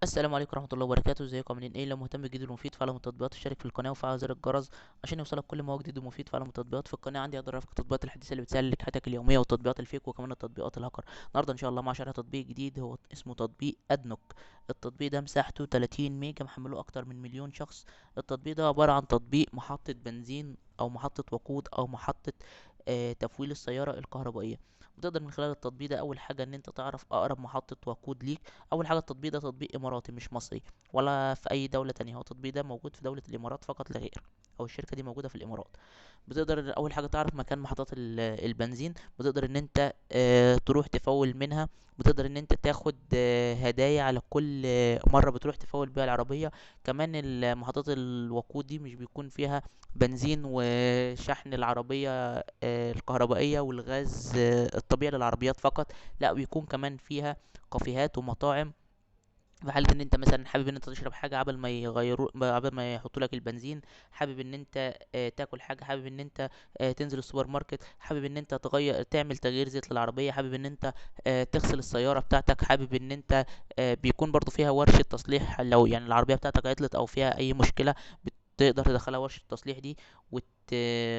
السلام عليكم ورحمة الله وبركاته. ازيكم عاملين ايه؟ لو مهتم بجديد ومفيد فعلى التطبيقات اشترك في القناة وفعل زر الجرس عشان يوصلك كل ما هو جديد ومفيد. فعل التطبيقات في القناة عندي اقدر افك التطبيقات الحديثة اللي بتسهل لك حياتك اليومية وتطبيقات الفيك وكمان التطبيقات الهاكر. النهارده ان شاء الله مع شرح تطبيق جديد هو اسمه تطبيق ادنوك. التطبيق ده مساحته 30 ميجا، محمله اكتر من مليون شخص. التطبيق ده عبارة عن تطبيق محطة بنزين او محطة وقود او محطة تفويل السيارة الكهربائية. بتقدر من خلال التطبيق ده اول حاجة ان انت تعرف اقرب محطة وقود ليك. اول حاجة التطبيق ده تطبيق اماراتي مش مصري ولا في اي دولة تانية، هو التطبيق ده موجود في دولة الامارات فقط لا غير، او الشركة دي موجودة في الامارات. بتقدر اول حاجة تعرف مكان محطات البنزين. بتقدر ان انت تروح تفول منها. بتقدر ان انت تاخد هدايا على كل مرة بتروح تفول بيها العربية. كمان محطات الوقود دي مش بيكون فيها بنزين وشحن العربية الكهربائية والغاز الطبيعي للعربيات فقط، لا بيكون كمان فيها كافيهات ومطاعم. في حالة ان انت مثلا حابب ان انت تشرب حاجة قبل ما يحطوا لك البنزين، حابب ان انت تاكل حاجة، حابب ان انت تنزل السوبر ماركت، حابب ان انت تعمل تغيير زيت للعربية، حابب ان انت تغسل السيارة بتاعتك، حابب ان انت بيكون برضو فيها ورشة تصليح لو يعني العربية بتاعتك عطلت او فيها اي مشكلة. بتقدر تدخلها ورشة التصليح دي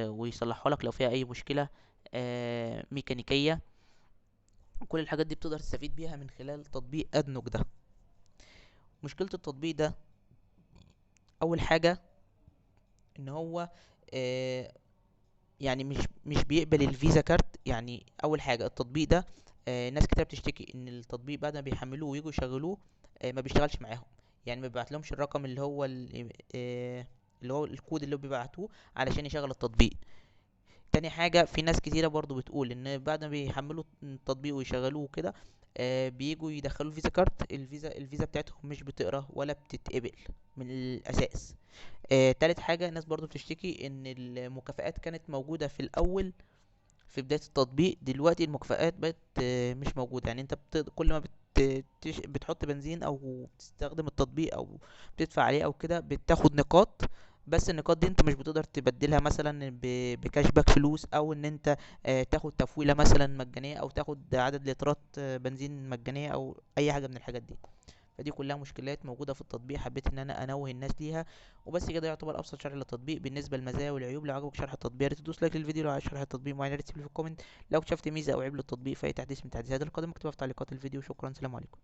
ويصلحوا لك لو فيها اي مشكلة ميكانيكية. كل الحاجات دي بتقدر تستفيد بيها من خلال تطبيق ادنوك ده. مشكلة التطبيق ده اول حاجه ان هو آه يعني مش بيقبل الفيزا كارت. يعني اول حاجه التطبيق ده ناس كتير بتشتكي ان التطبيق بعد ما بيحملوه ويجوا يشغلوه ما بيشتغلش معاهم. يعني ما بيبعت لهمش الرقم اللي هو الكود اللي بيبعتوه علشان يشغل التطبيق. تاني حاجة في ناس كتيرة برضو بتقول ان بعد ما بيحملوا التطبيق ويشغلوه كده بيجوا يدخلوا الفيزا كارت، الفيزا بتاعتهم مش بتقرا ولا بتتقبل من الاساس. تالت حاجة الناس برضو بتشتكي ان المكافآت كانت موجودة في الاول في بداية التطبيق، دلوقتي المكافآت بقت مش موجودة. يعني انت كل ما بتحط بنزين او بتستخدم التطبيق او بتدفع عليه او كده بتاخد نقاط، بس النقاط دي انت مش بتقدر تبدلها مثلا بكاش باك فلوس، او ان انت تاخد تفويلة مثلا مجانية او تاخد عدد لترات بنزين مجانية او اي حاجة من الحاجات دي. فدي كلها مشكلات موجودة في التطبيق، حبيت ان انا انوه الناس ليها. وبس كده يعتبر ابسط شرح للتطبيق بالنسبة للمزايا والعيوب. لو عجبك شرح التطبيق يا ريت تدوس لايك للفيديو، لو عايز شرح التطبيق معين يا ريت تسيب لي في الكومنت. لو اكتشفت ميزة او عيب للتطبيق في اي تحديث من التحديثات القادمة اكتبها في تعليقات الفيديو. شكرا، سلام عليكم.